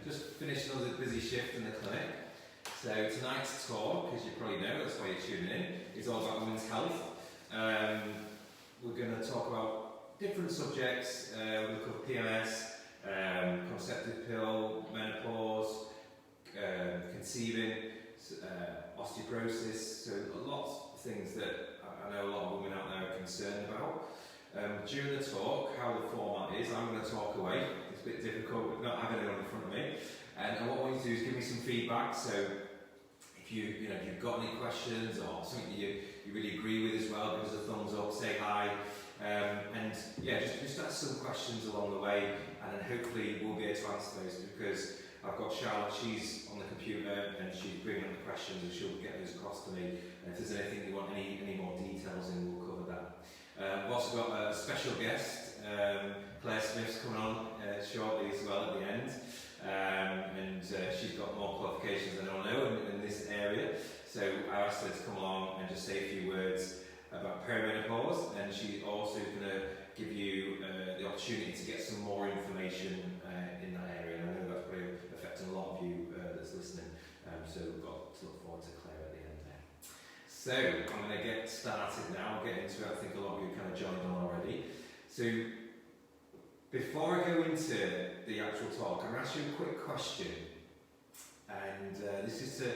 just finished another busy shift in the clinic. So tonight's talk, as you probably know, that's why you're tuning in, is all about women's health. We're going to talk about different subjects. We'll cover PMS, Contraceptive Pill, Menopause, conceiving, Osteoporosis, so lots of things that I know a lot of women out there are concerned about. During the talk, how the format is, I'm going to talk away. It's a bit difficult with not having anyone in front of me. And what I want you to do is give me some feedback. So if if you've got any questions or something you really agree with as well, give us a thumbs up, say hi. And yeah, just ask some questions along the way, and then hopefully we'll be able to answer those, because I've got Charlotte, she's on the computer and she's bringing up the questions and she'll get those across to me. And if there's anything you want any more details in, we'll cover that. We've also got a special guest, Clare Smith's coming on shortly as well at the end. And she's got more qualifications than I know in this area. So I asked her to come along and just say a few words about perimenopause, and she's also going to give you the opportunity to get some more information in that area. And I know that's probably affecting a lot of you that's listening, so we've got to look forward to Claire at the end there. So I'm going to get started now. I'll get into it. I think a lot of you kind of joined on already. So before I go into the actual talk, I'm going to ask you a quick question, and this is to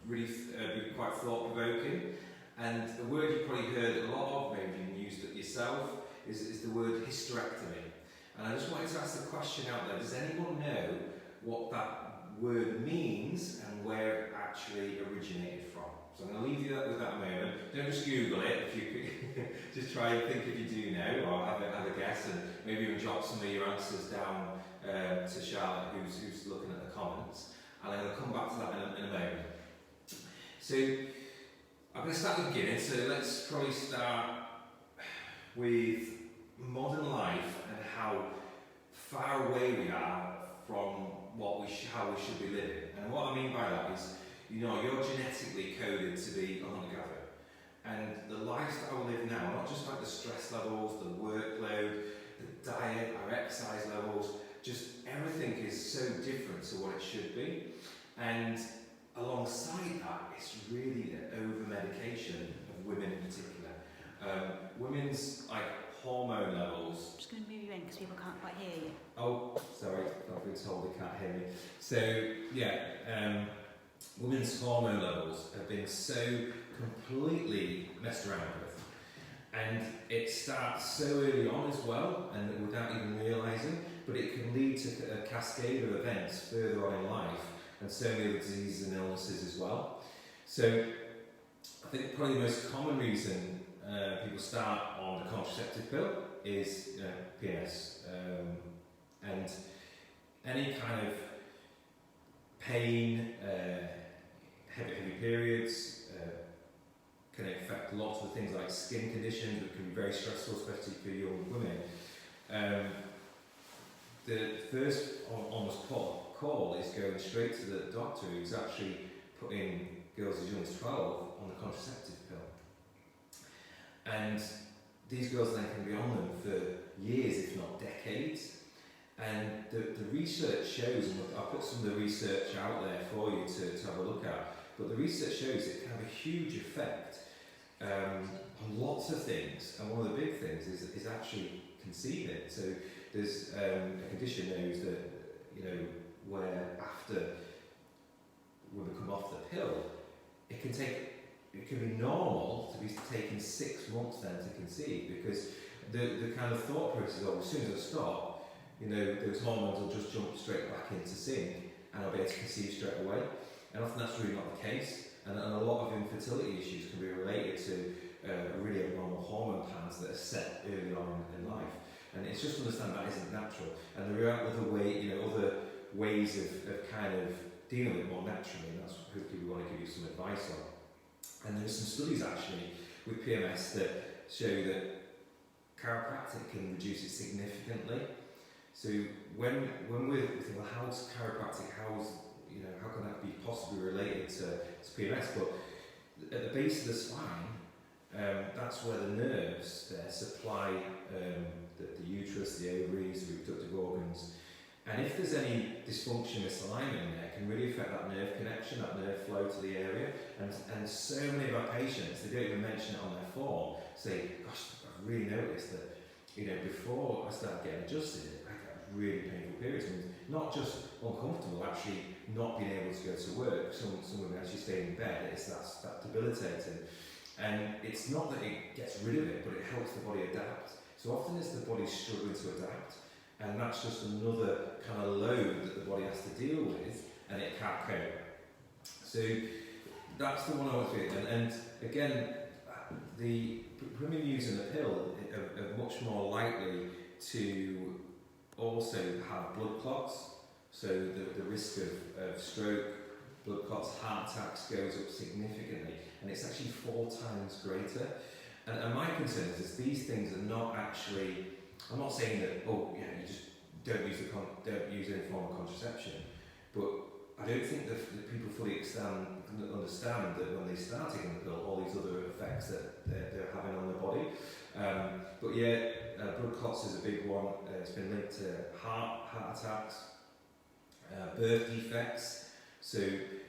really be quite thought-provoking. And the word you've probably heard a lot of, maybe you've used it yourself, is the word hysterectomy. And I just wanted to ask the question out there, does anyone know what that word means and where it actually originated from? So I'm going to leave you with that a moment. Don't just Google it, if you could just try and think if you do know, or have a guess, and maybe even jot some of your answers down to Charlotte, who's looking at the comments. And I'm going to come back to that in a moment. So I'm going to start at the beginning, so let's probably start with modern life and how far away we are from how we should be living. And what I mean by that is, you're genetically coded to be a hunter-gatherer. And the lifestyle we live now, not just like the stress levels, the workload, the diet, our exercise levels, just everything is so different to what it should be. And alongside that, it's really the over-medication of women in particular. Women's hormone levels. I'm just going to move you in because people can't quite hear you. Oh, sorry, I've been told they can't hear me. So yeah, women's hormone levels have been so completely messed around with, and it starts so early on as well, and without even realising. But it can lead to a cascade of events further on in life, and so many other diseases and illnesses as well. So I think probably the most common reason people start on the contraceptive pill is PMS, and any kind of pain, heavy periods can affect lots of things like skin conditions, which can be very stressful, especially for young women. The first almost call is going straight to the doctor, who's actually putting girls as young as 12 on the contraceptive pill. And these girls then can be on them for years, if not decades. And the research shows, and I'll put some of the research out there for you to have a look at, but the research shows it can have a huge effect on lots of things. And one of the big things is actually conceiving. So there's a condition known that, where after women come off the pill, it can be normal to be taking 6 months then to conceive, because the kind of thought process of, as soon as I stop, those hormones will just jump straight back into sync and I'll be able to conceive straight away. And often that's really not the case, and a lot of infertility issues can be related to really abnormal hormone patterns that are set early on in life. And it's just to understand that isn't natural, and there are other ways of kind of dealing with it more naturally, and that's hopefully we want to give you some advice on. And there's some studies actually with PMS that show that chiropractic can reduce it significantly. So when we think, well, how's chiropractic, how can that be possibly related to PMS? But at the base of the spine, that's where the nerves there supply the uterus, the ovaries, the reproductive organs, And if there's any dysfunction, misalignment in there, it can really affect that nerve connection, that nerve flow to the area. And so many of our patients, they don't even mention it on their form, say, gosh, I've really noticed that, before I started getting adjusted, I got really painful periods. And not just uncomfortable, actually not being able to go to work. Some women actually stay in bed. That's debilitating. And it's not that it gets rid of it, but it helps the body adapt. So often it's the body struggling to adapt, and that's just another kind of load that the body has to deal with, and it can't cope. So that's the one I was with. And again, the women using the pill are much more likely to also have blood clots. So the risk of stroke, blood clots, heart attacks goes up significantly, and it's actually 4 times greater. And my concern is these things are not actually. I'm not saying that you just don't use any form of contraception, but I don't think that people fully understand that when they start taking the pill, all these other effects that they're having on their body. But blood clots is a big one. It's been linked to heart attacks, birth defects. So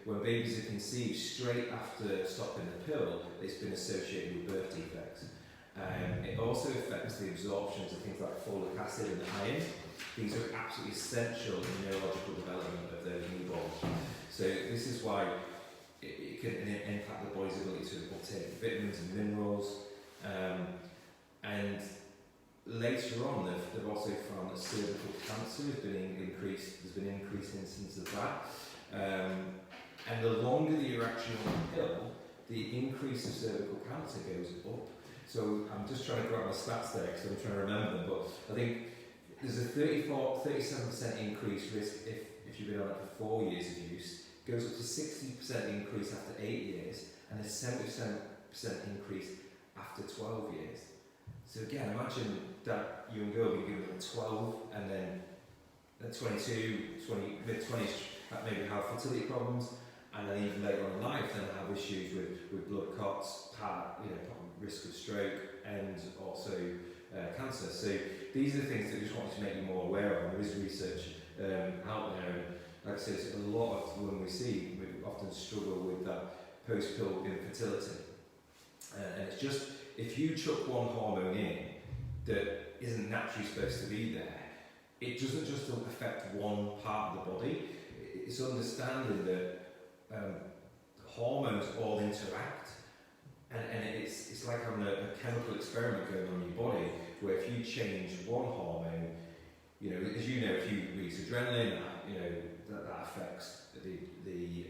when babies are conceived straight after stopping the pill, it's been associated with birth defects. It also affects the absorptions of things like folic acid and iron. These are absolutely essential in the neurological development of those newborns. So this is why it can impact the body's ability to obtain vitamins and minerals. And later on, they've also found that cervical cancer has been increased. There's been an increased incidence of that. And the longer that you're actually on the pill, the increase of cervical cancer goes up. So I'm just trying to grab my stats there because I'm trying to remember them, but I think there's a 37% increased risk if you've been on it for 4 years of use, goes up to 60% increase after 8 years, and a 70% increase after 12 years. So again, imagine that young girl being given at 12 and then at 22, mid-20s, maybe have fertility problems, and then even later on in life then have issues with blood clots, risk of stroke, and also cancer. So these are the things that I just wanted to make you more aware of. There is research out there, and like I said, a lot of women we see, we often struggle with that post-pill infertility. And it's just, if you chuck one hormone in that isn't naturally supposed to be there, it doesn't just affect one part of the body. It's understanding that hormones all interact, and it's like having a chemical experiment going on in your body, where if you change one hormone, as you know, if you release adrenaline, that affects the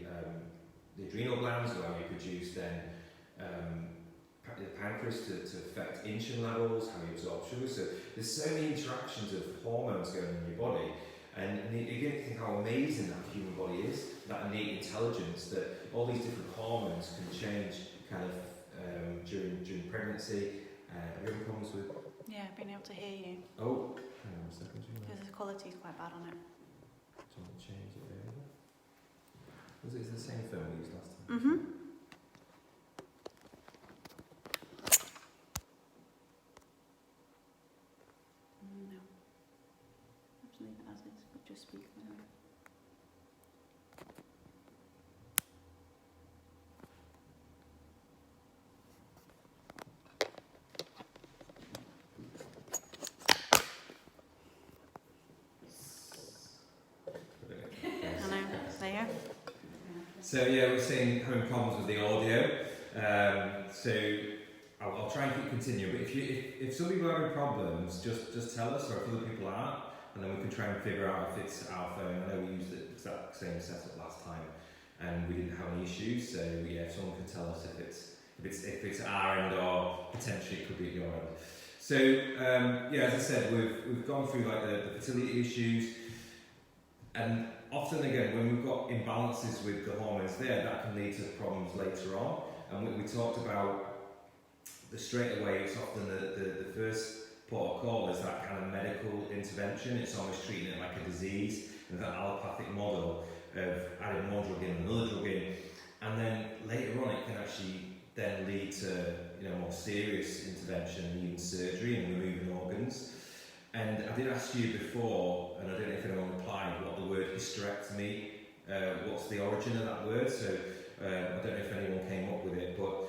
adrenal glands, where you produce then the pancreas to affect insulin levels, how you absorb sugar. So there's so many interactions of hormones going on in your body. And you get to think how amazing that human body is, that innate intelligence, that all these different hormones can change kind of during pregnancy. Have you ever problems with? Yeah, being able to hear you. Oh, hang on a second. Because the quality is quite bad on it. Do you want to change it over? Was it the same phone we used last time? Mm-hmm. No. Just leave it as is, but just speak now. So yeah, we're seeing having problems with the audio. So I'll try and keep continuing. But if some people are having problems, just tell us, or if other people aren't, and then we can try and figure out if it's our phone. I know we used the exact same setup last time, and we didn't have any issues. So yeah, if someone can tell us if it's our end, or potentially it could be at your end. So yeah, as I said, we've gone through like the fertility issues, and often again, when we've got imbalances with the hormones there, that can lead to problems later on. And we talked about the straight away, it's often the first port of call is that kind of medical intervention. It's almost treating it like a disease, and that allopathic model of adding one drug in, another drug in, and then later on it can actually then lead to more serious intervention and even surgery and removing organs. And I did ask you before, and I don't know if anyone replied, what the word hysterectomy, what's the origin of that word, so I don't know if anyone came up with it, but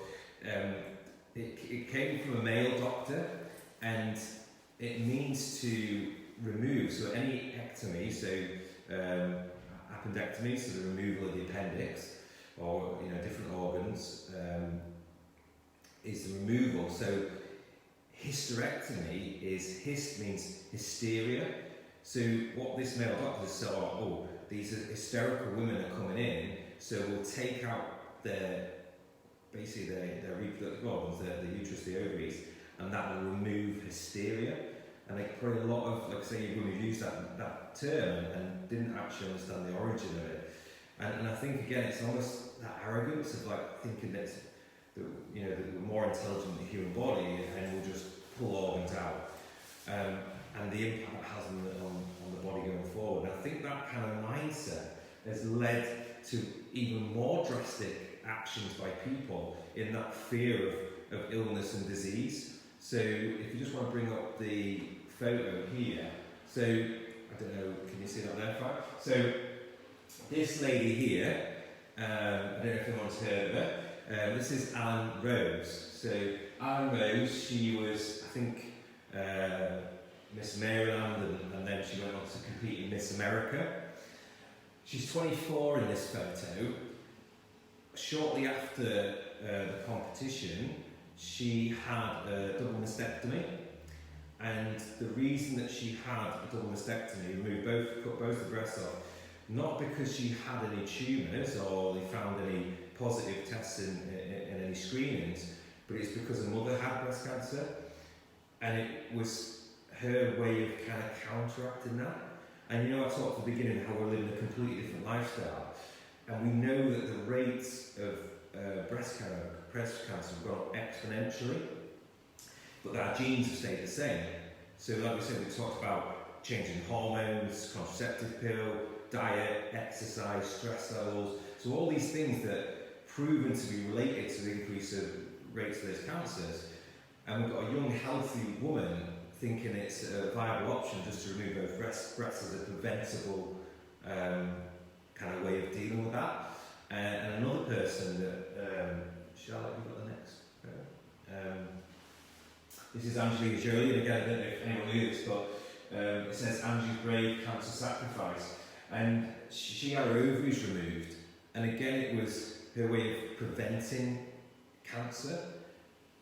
it came from a male doctor, and it means to remove, so any ectomy, so appendectomy, so the removal of the appendix, or different organs, is the removal. So hysterectomy means hysteria. So what this male doctor said, these hysterical women are coming in, so we'll take out their reproductive organs, the uterus, the ovaries, and that will remove hysteria. And probably a lot of, like I say, women use that term and didn't actually understand the origin of it. And I think again, it's almost that arrogance of thinking that we're more intelligent than the human body, and we'll just pull organs out. And the impact it has on the body going forward. And I think that kind of mindset has led to even more drastic actions by people in that fear of illness and disease. So if you just want to bring up the photo here, so I don't know, can you see that there, Frank? So this lady here, I don't know if anyone's heard of her. This is Anne Rose. So Anne Rose, she was, I think, Miss Maryland, and then she went on to compete in Miss America. She's 24 in this photo. Shortly after the competition, she had a double mastectomy, and the reason that she had a double mastectomy, cut both the breasts off, not because she had any tumours or they found any positive tests in any screenings, but it's because her mother had breast cancer, and it was her way of kind of counteracting that. And I talked at the beginning how we're living a completely different lifestyle, and we know that the rates of breast cancer have gone up exponentially, but our genes have stayed the same. So like we said, we talked about changing hormones, contraceptive pill, diet, exercise, stress levels, so all these things that proven to be related to the increase of rates of those cancers, and we've got a young healthy woman thinking it's a viable option just to remove both breasts as a preventable kind of way of dealing with that. And another person that, Charlotte, have you got the next? This is Angelina Jolie, and again, I don't know if anyone knew this, but it says Angie's brave cancer sacrifice. And she had her ovaries removed, and again, it was her way of preventing cancer.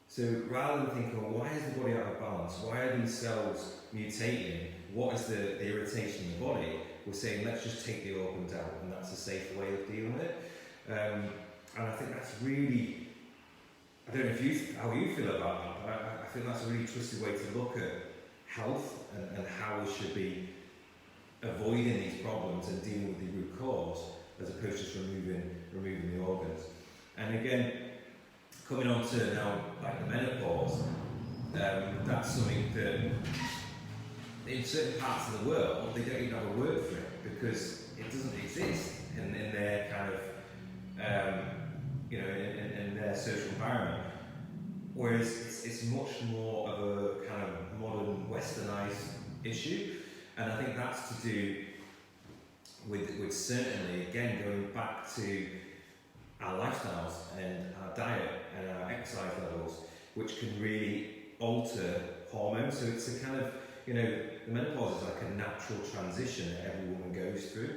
So rather than thinking, well, why is the body out of balance? Why are these cells mutating? What is the irritation in the body? We're saying, let's just take the organs out, and that's a safer way of dealing with it. And I think that's really, I don't know how you feel about that, but I think that's a really twisted way to look at health and how we should be avoiding these problems and dealing with the root cause, as opposed to just removing the organs. And again, coming on to now, like the menopause, that's something that in certain parts of the world, they don't even have a word for it, because it doesn't exist in their kind of, in their social environment. Whereas it's much more of a kind of modern, westernised issue. And I think that's to do with certainly, again, going back to our lifestyles and our diet and our exercise levels, which can really alter hormones. So it's a kind of, the menopause is like a natural transition that every woman goes through.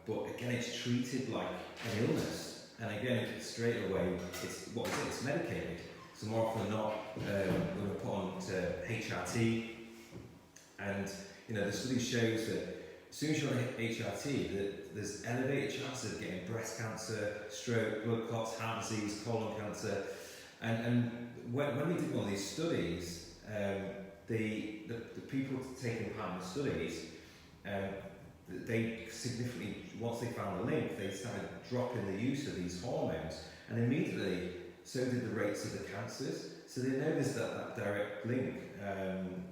But again, it's treated like an illness. And again, straight away, it's medicated. So more often than not, when we're put on to HRT, and the study shows that as soon as you're on HRT, that there's elevated chances of getting breast cancer, stroke, blood clots, heart disease, colon cancer. And when we did one of these studies, the people taking part in the studies, they significantly, once they found the link, they started dropping the use of these hormones, and immediately so did the rates of the cancers. So they know there's that direct link.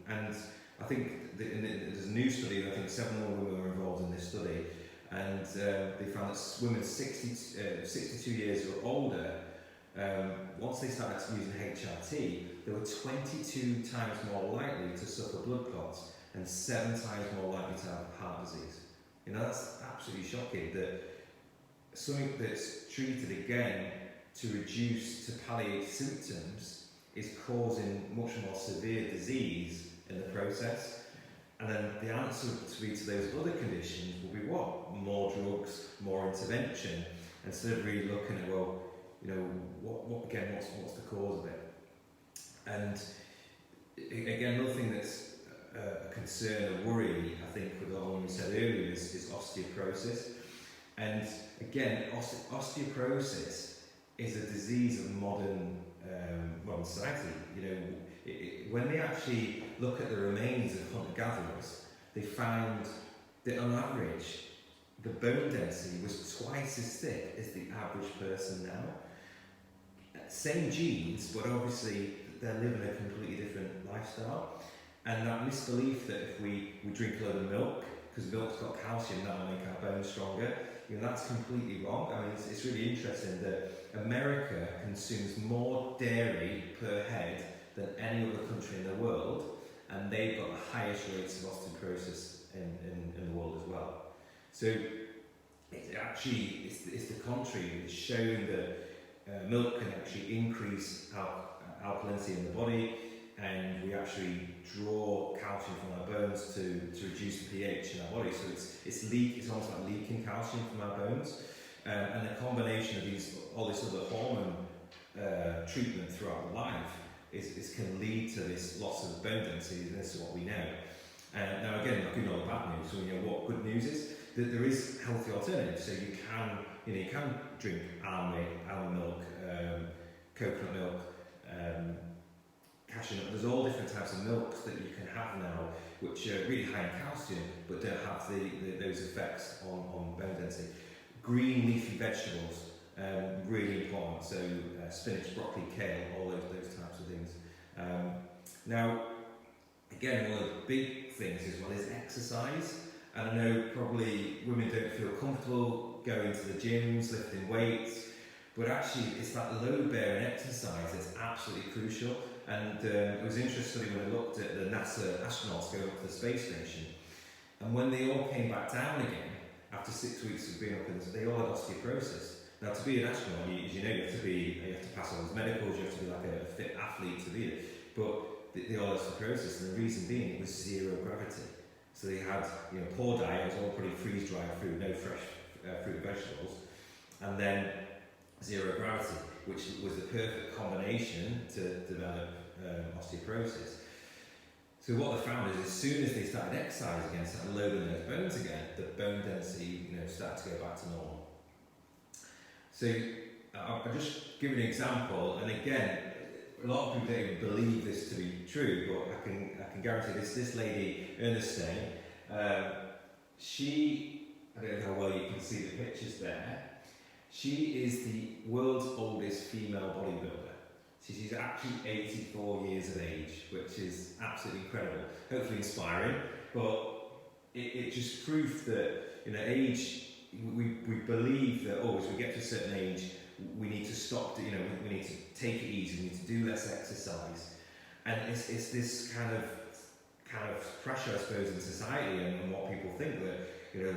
And I think there's a new study, I think 7 more women were involved in this study, and they found that women 62 years or older, once they started using HRT, they were 22 times more likely to suffer blood clots and 7 times more likely to have heart disease. You know, that's absolutely shocking that something that's treated again to reduce, to palliate symptoms is causing much more severe disease in the process. And then the answer to those other conditions will be what? More drugs, more intervention, instead of really looking at, well, you know, what's the cause of it? And again, another thing that's a concern, a worry, I think, with what we said earlier is osteoporosis. And again, osteoporosis is a disease of modern society. You know, when they actually look at the remains of hunter-gatherers, they found that on average, the bone density was twice as thick as the average person now. Same genes, but obviously they're living a completely different lifestyle. And that misbelief that if we drink a load of milk, because milk's got calcium, that will make our bones stronger, you know, that's completely wrong. I mean, it's really interesting that America consumes more dairy per head than any other country in the world, and they've got the highest rates of osteoporosis in the world as well. So it's the contrary. It's shown that milk can actually increase alkalinity in the body, and we actually draw calcium from our bones to reduce the pH in our body. So it's almost like leaking calcium from our bones, and the combination of all this other hormone treatment throughout life can lead to this loss of bone density, and this is what we know. Now again, not good or bad news. So, you know, what good news is that there is healthy alternatives. So you can drink almond milk, coconut milk, cashew nut. There's all different types of milks that you can have now, which are really high in calcium, but don't have those effects on bone density. Green leafy vegetables, really important. So spinach, broccoli, kale, all those types of things. Now, again, one of the big things as well is exercise. And I know probably women don't feel comfortable going to the gyms, lifting weights, but actually it's that load-bearing exercise that's absolutely crucial. And it was interesting when I looked at the NASA astronauts going up to the space station, and when they all came back down again after 6 weeks of being up in they all had osteoporosis. Now, to be an astronaut, as you know, you have to pass all those medicals, you have to be like a fit athlete to be it. But they all had osteoporosis, and the reason being it was zero gravity. So they had, you know, poor diet, it was all pretty freeze-dried food, no fresh fruit and vegetables, and then zero gravity, which was the perfect combination to develop osteoporosis. So what they found is as soon as they started exercise again, started loading those bones again, the bone density, you know, started to go back to normal. So I'll just give an example, and again, a lot of people don't even believe this to be true, but I can guarantee this lady, Ernestine, I don't know how well you can see the pictures there. She is the world's oldest female bodybuilder. So she's actually 84 years of age, which is absolutely incredible. Hopefully inspiring, but it just proves that, you know, age, we believe that, as we get to a certain age, we need to stop, you know, we need to take it easy, we need to do less exercise. And it's this kind of pressure, I suppose, in society and what people think that, you know,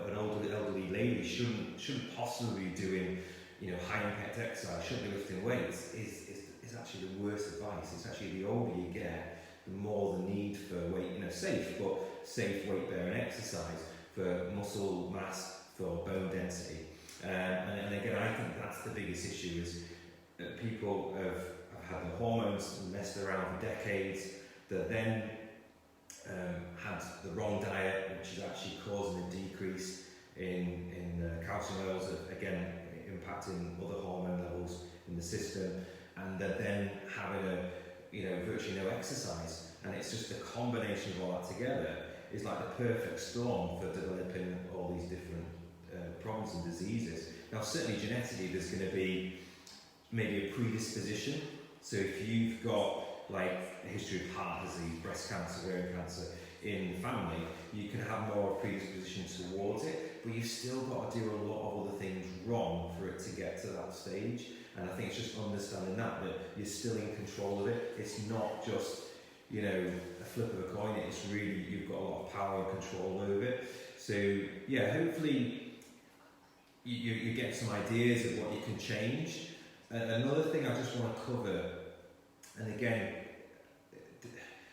an elderly lady shouldn't possibly be doing, you know, high impact exercise, shouldn't be lifting weights, is actually the worst advice. It's actually the older you get, the more the need for weight, you know, safe weight bearing exercise for muscle mass, for bone density. And again, I think that's the biggest issue is that people have had their hormones messed around for decades, that then had the wrong diet, which is actually causing a decrease in calcium levels, again impacting other hormone levels in the system, and that then having virtually no exercise, and it's just a combination of all that together is like the perfect storm for developing all these different problems and diseases. Now, certainly genetically, there's going to be maybe a predisposition. So if you've got like a history of heart disease, breast cancer, ovarian cancer in the family, you can have more predisposition towards it, but you've still got to do a lot of other things wrong for it to get to that stage. And I think it's just understanding that you're still in control of it. It's not just, you know, a flip of a coin. It's really, you've got a lot of power and control over it. So yeah, hopefully you get some ideas of what you can change. Another thing I just want to cover, and again,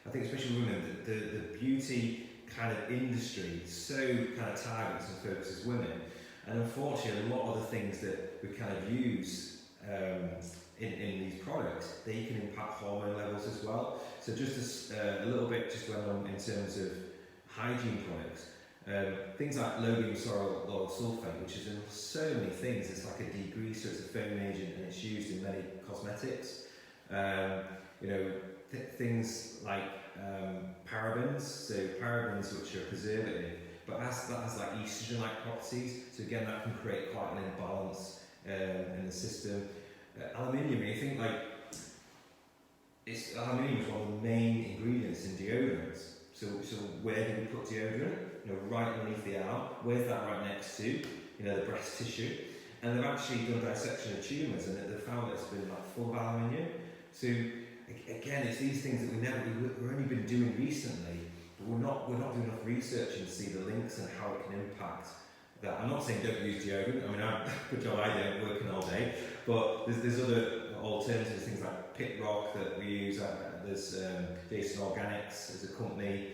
I think especially women, the beauty kind of industry so kind of targets and focuses women, and unfortunately a lot of the things that we kind of use in these products, they can impact hormone levels as well. So just a little bit just went on in terms of hygiene products. Things like low-beam lauryl sulfate, which is in so many things. It's like a degreaser, it's a foaming agent, and it's used in many cosmetics. You know, things like parabens, so parabens which are a preservative, but that has like estrogen-like properties, so again that can create quite an imbalance in the system. Aluminium, you think like, aluminium is one of the main ingredients in deodorants. So where do we put deodorant? You know, right underneath the arm. Where's that right next to? You know, the breast tissue. And they've actually done dissection of tumours, and they've found that it's been like full of aluminium. So again, it's these things that we've only been doing recently, but we're not doing enough research to see the links and how it can impact that. I'm not saying don't use deodorant. I mean, good job I don't, working all day. But there's other alternatives, things like Pit Rock that we use. There's Jason Organics as a company.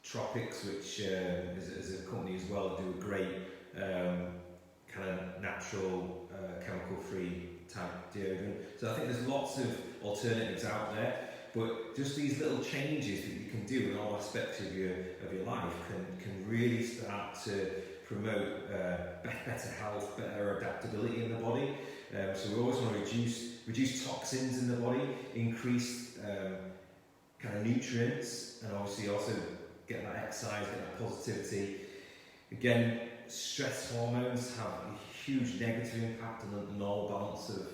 Tropics, which is a company as well, do a great kind of natural, chemical-free type deodorant. So I think there's lots of alternatives out there, but just these little changes that you can do in all aspects of your life can really start to promote better health, better adaptability in the body. So we always want to reduce toxins in the body, increase kind of nutrients, and obviously also get that exercise, get that positivity. Again, stress hormones have a huge negative impact on the normal balance of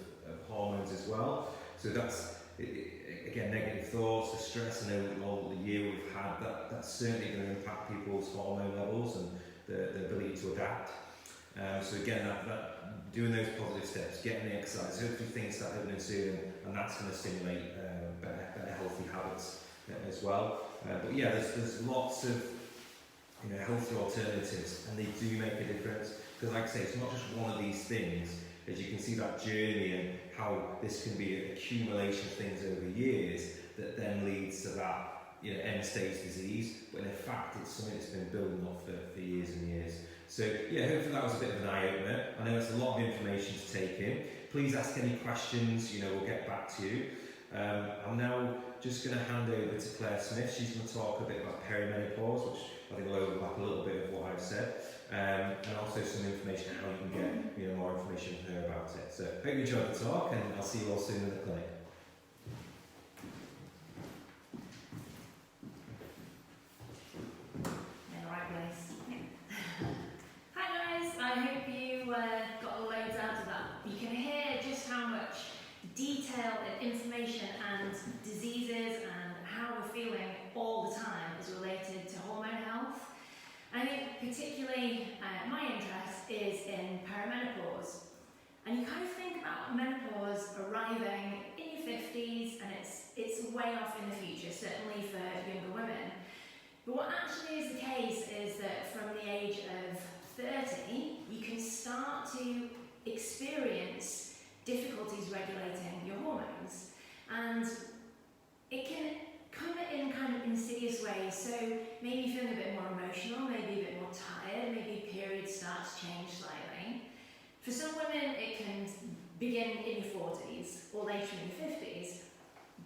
hormones as well. So that's, again, negative thoughts, the stress, and all the year we've had, that's certainly going to impact people's hormone levels and the ability to adapt. So again, that doing those positive steps, getting the exercise, hopefully things start happening soon, and that's going to stimulate better healthy habits as well. But yeah, there's lots of healthy alternatives, and they do make a difference, because like I say, it's not just one of these things. As you can see that journey and how this can be an accumulation of things over years that then leads to that end stage disease, but in fact it's something that's been building up for years and years. So yeah, hopefully that was a bit of an eye-opener. I know it's a lot of information to take in. Please ask any questions, we'll get back to you. I'm now just going to hand over to Clare Smith. She's going to talk a bit about perimenopause, which I think will overlap a little bit of what I've said, and also some information on how you can get more information from her about it. So hope you enjoyed the talk, and I'll see you all soon in the clinic. Detail and information and diseases and how we're feeling all the time is related to hormone health. And I think particularly my interest is in perimenopause. And you kind of think about menopause arriving in your 50s, and it's way off in the future, certainly for younger women. But what actually is the case is that from the age of 30, you can start to experience difficulties regulating your hormones, and it can come in kind of insidious ways. So maybe feeling a bit more emotional, maybe a bit more tired, maybe periods start to change slightly. For some women it can begin in your 40s or later in your 50s,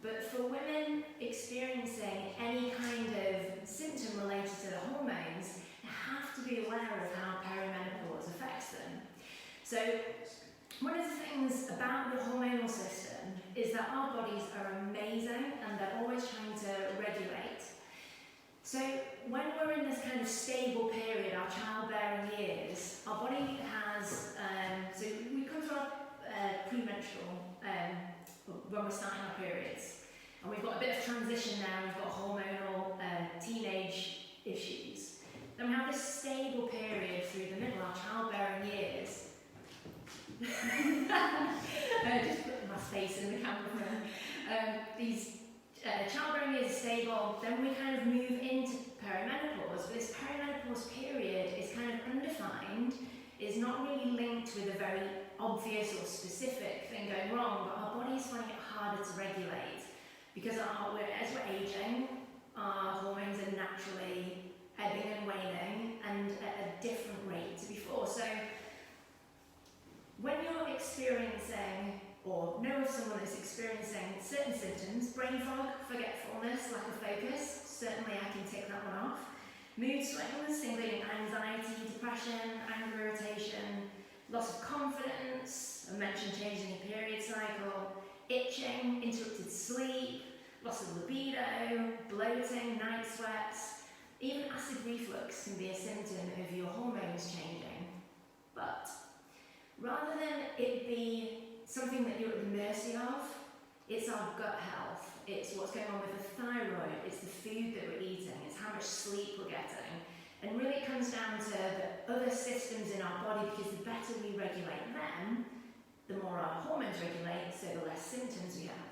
but for women experiencing any kind of symptom related to the hormones, they have to be aware of how perimenopause affects them. So one of the things about the hormonal system is that our bodies are amazing, and they're always trying to regulate. So when we're in this kind of stable period, our childbearing years, our body has, so we come through our premenstrual, when we're starting our periods. And we've got a bit of transition now, we've got hormonal teenage issues. Then we have this stable period through the middle, our childbearing years. Just put my face in the camera. These childbearing is stable, then we kind of move into perimenopause. But this perimenopause period is kind of undefined, is not really linked with a very obvious or specific thing going wrong, but our bodies find it harder to regulate because as we're aging, our hormones are naturally ebbing and waning and at a different rate to before. So when you're experiencing or know of someone that's experiencing certain symptoms, brain fog, forgetfulness, lack of focus, certainly I can tick that one off. Mood swings, including anxiety, depression, anger, irritation, loss of confidence, I mentioned changing your period cycle, itching, interrupted sleep, loss of libido, bloating, night sweats, even acid reflux can be a symptom of your hormones changing. But rather than it be something that you're at the mercy of, it's our gut health, it's what's going on with the thyroid, it's the food that we're eating, it's how much sleep we're getting. And really it comes down to the other systems in our body, because the better we regulate them, the more our hormones regulate, so the less symptoms we have.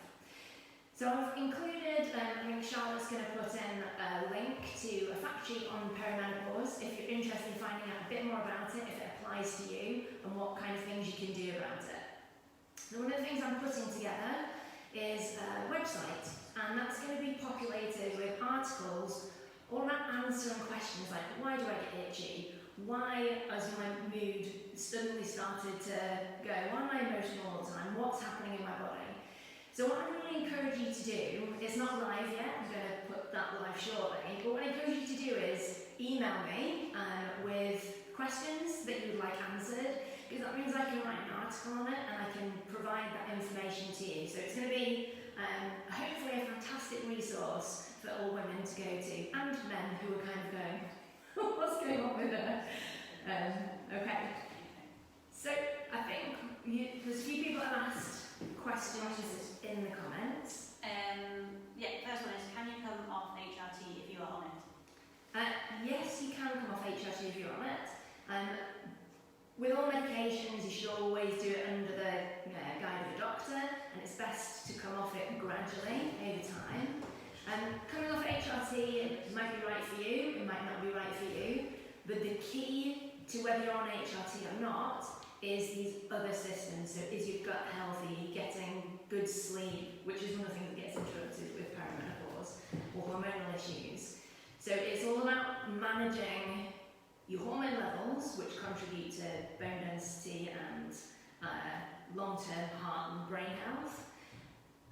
So I've included, I think Charlotte's going to put in a link to a fact sheet on perimenopause if you're interested in finding out a bit more about it, if it applies to you, and what kind of things you can do about it. So one of the things I'm putting together is a website, and that's going to be populated with articles all about answering questions like, why do I get itchy? Why has my mood suddenly started to go? Why am I emotional all the time? What's happening in my body? So what I really encourage you to do, it's not live yet, I'm going to put that live shortly, but what I encourage you to do is email me with questions that you would like answered, because that means I can write an article on it and I can provide that information to you. So it's going to be hopefully a fantastic resource for all women to go to, and men who are kind of going, what's going on with her? Okay. So I think there's a few people that have asked questions in the comments. Yeah, first one is, can you come off HRT if you are on it? Yes, you can come off HRT if you're on it. With all medications, you should always do it under the guide of a doctor, and it's best to come off it gradually over time. Coming off HRT, it might be right for you, it might not be right for you, but the key to whether you're on HRT or not is these other systems. So is your gut healthy, getting good sleep, which is one of the things that gets interrupted with perimenopause, or hormonal issues. So it's all about managing your hormone levels, which contribute to bone density and long-term heart and brain health,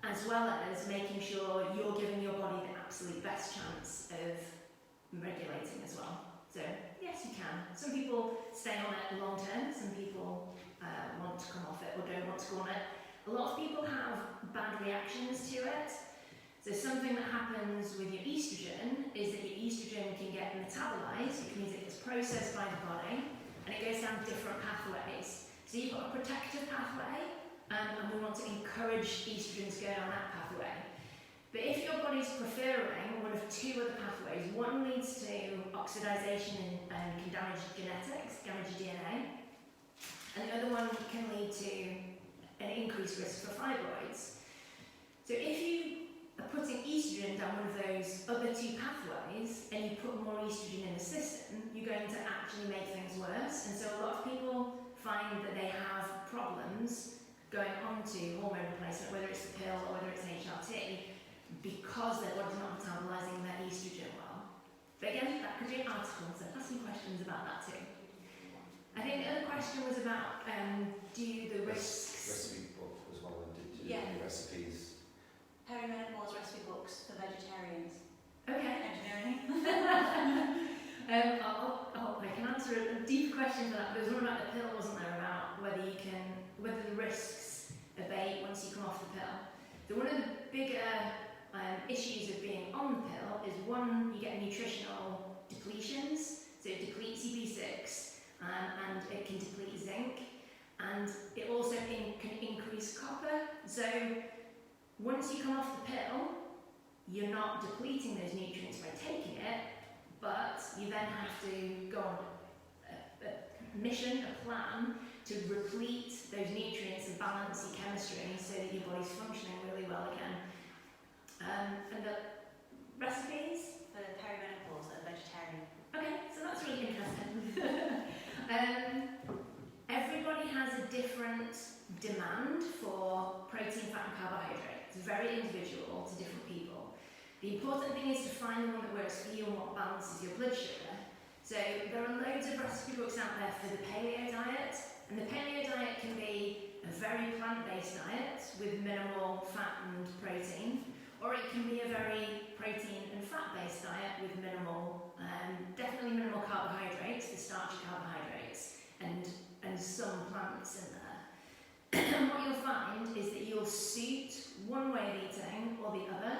as well as making sure you're giving your body the absolute best chance of regulating as well. So yes, you can. Some people stay on it long term, some people want to come off it or don't want to go on it. A lot of people have bad reactions to it. So something that happens with your estrogen is that your estrogen can get metabolized, which means it gets processed by the body, and it goes down different pathways. So you've got a protective pathway, and we want to encourage estrogen to go down that pathway. But if your body's preferring one of two other pathways, one leads to oxidization and can damage genetics, damage your DNA, and the other one can lead to an increased risk for fibroids. So if you are putting estrogen down one of those other two pathways and you put more estrogen in the system, you're going to actually make things worse. And so a lot of people find that they have problems going on to hormone replacement, whether it's the pill or whether it's HRT, because their body's not metabolizing their estrogen well. But again, that could be an article, so ask me questions about that too. I think the other question was about do the risks... Recipe book as well, and did you do Yeah. any recipes? Perimenopause recipe books for vegetarians. Okay. Engineering. I can answer a deep question for that. There was one about the pill, wasn't there, about whether the risks abate once you come off the pill. So one of the bigger issues of being on the pill is, one, you get nutritional depletions, so it depletes your B6 and it can deplete zinc, and it also can increase copper. So once you come off the pill, you're not depleting those nutrients by taking it, but you then have to go on a mission, a plan, to replete those nutrients and balance your chemistry so that your body's functioning really well again. And the recipes? For perimenopause and vegetarian. Okay, so that's really interesting. Everybody has a different demand for protein, fat and carbohydrate. It's very individual to different people. The important thing is to find the one that works for you and what balances your blood sugar. So there are loads of recipe books out there for the Paleo Diet, and the Paleo Diet can be a very plant-based diet with minimal fat and protein, or it can be a very protein and fat-based diet with minimal, definitely minimal carbohydrates, the starchy carbohydrates, and some plants in there. And what you'll find is that you'll suit one way of eating or the other,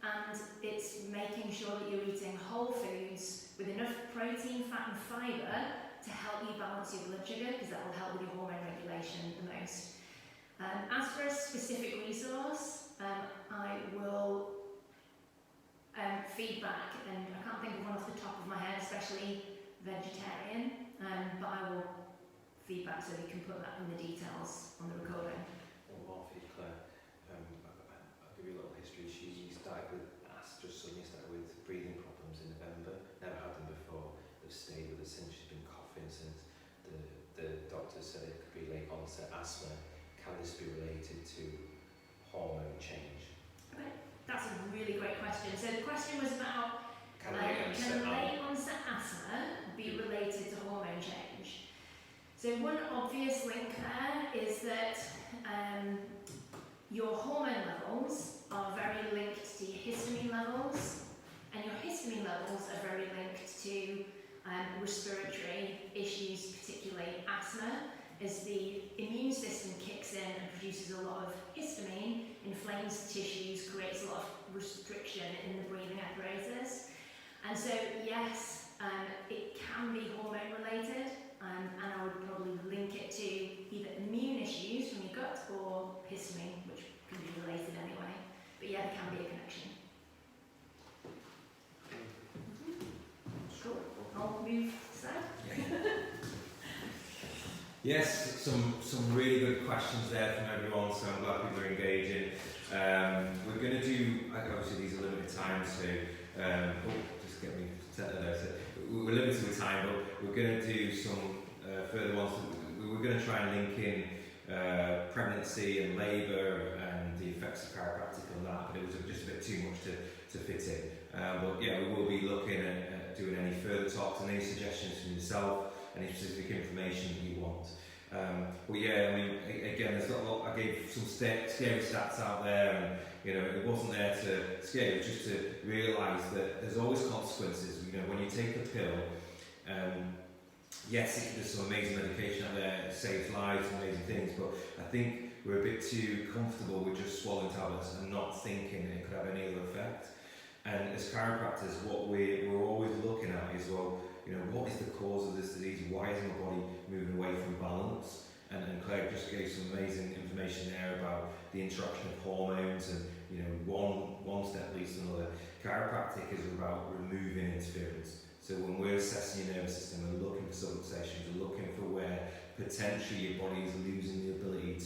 and it's making sure that you're eating whole foods with enough protein, fat and fibre to help you balance your blood sugar, because that will help with your hormone regulation the most. As for a specific resource, I will feedback, and I can't think of one off the top of my head, especially vegetarian, but I will feedback so you can put that in the details on the recording. One more for you, Claire. I'll give you a little history. She started with just suddenly started with breathing problems in November. Never had them before. They've stayed with her since. She's been coughing since. The doctor said it could be late onset asthma. Can this be related to hormone change? Okay, that's a really great question. So the question was about Can can late onset asthma be related to hormone change? So one obvious link there is that your hormone levels are very linked to your histamine levels, and your histamine levels are very linked to respiratory issues, particularly asthma, as the immune system kicks in and produces a lot of histamine, inflames tissues, creates a lot of restriction in the breathing apparatus. And so, yes, it can be hormone related, and I would probably link it to either immune issues from your gut or histamine, which can be related anyway. But yeah, there can be a connection. Cool. I'll move to Sam. Yes, some really good questions there from everyone, so I'm glad people are engaging. We're going to do, obviously these are limited time, so just get me set there. So we're limited with time, but we're going to do some further ones. We're going to try and link in pregnancy and labour and the effects of chiropractic on that, but it was just a bit too much to fit in. But yeah, we will be looking at doing any further talks and any suggestions from yourself, any specific information that you want. But yeah, I mean, again, there's not a lot. I gave some scary stats out there, and you know, it wasn't there to scare you, just to realise that there's always consequences. You know, when you take a pill, yes, there's some amazing medication out there, it saves lives, amazing things, but I think we're a bit too comfortable with just swallowing tablets and not thinking it could have any other effect. And as chiropractors, what we're always looking at is, well, you know, what is the cause of this disease? Why is my body moving away from balance? And Claire just gave some amazing information there about the interaction of hormones, and you know, one step leads to another. Chiropractic is about removing interference. So when we're assessing your nervous system, we're looking for subluxations, we're looking for where potentially your body is losing the ability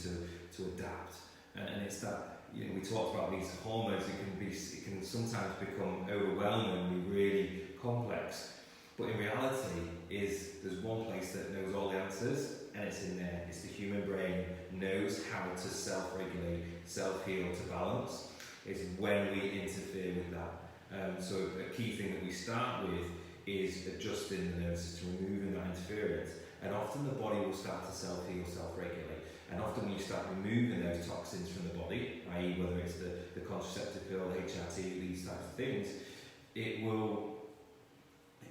to adapt. And it's that, you know, we talked about these hormones, it can sometimes become overwhelmingly really complex. But in reality, there's one place that knows all the answers, and it's in there. It's the human brain knows how to self-regulate, self-heal, to balance. It's when we interfere with that. So a key thing that we start with is adjusting the nervous system, removing that interference. And often the body will start to self-heal, self-regulate. And often when you start removing those toxins from the body, i.e. whether it's the contraceptive pill, HRT, these types of things, it will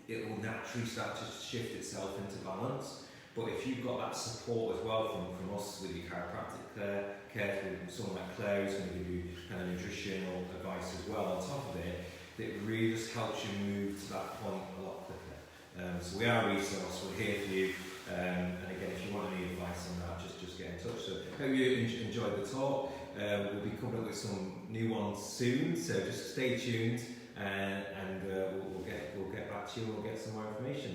naturally start to shift itself into balance. But if you've got that support as well from us with your chiropractic care, with someone like Claire who's going to give you kind of nutritional advice as well on top of it, it really just helps you move to that point a lot quicker. So we are a resource, we're here for you, and again, if you want any advice on that, just get in touch. So hope you enjoyed the talk. We'll be coming up with some new ones soon, so just stay tuned, and we'll get back to you and we'll get some more information.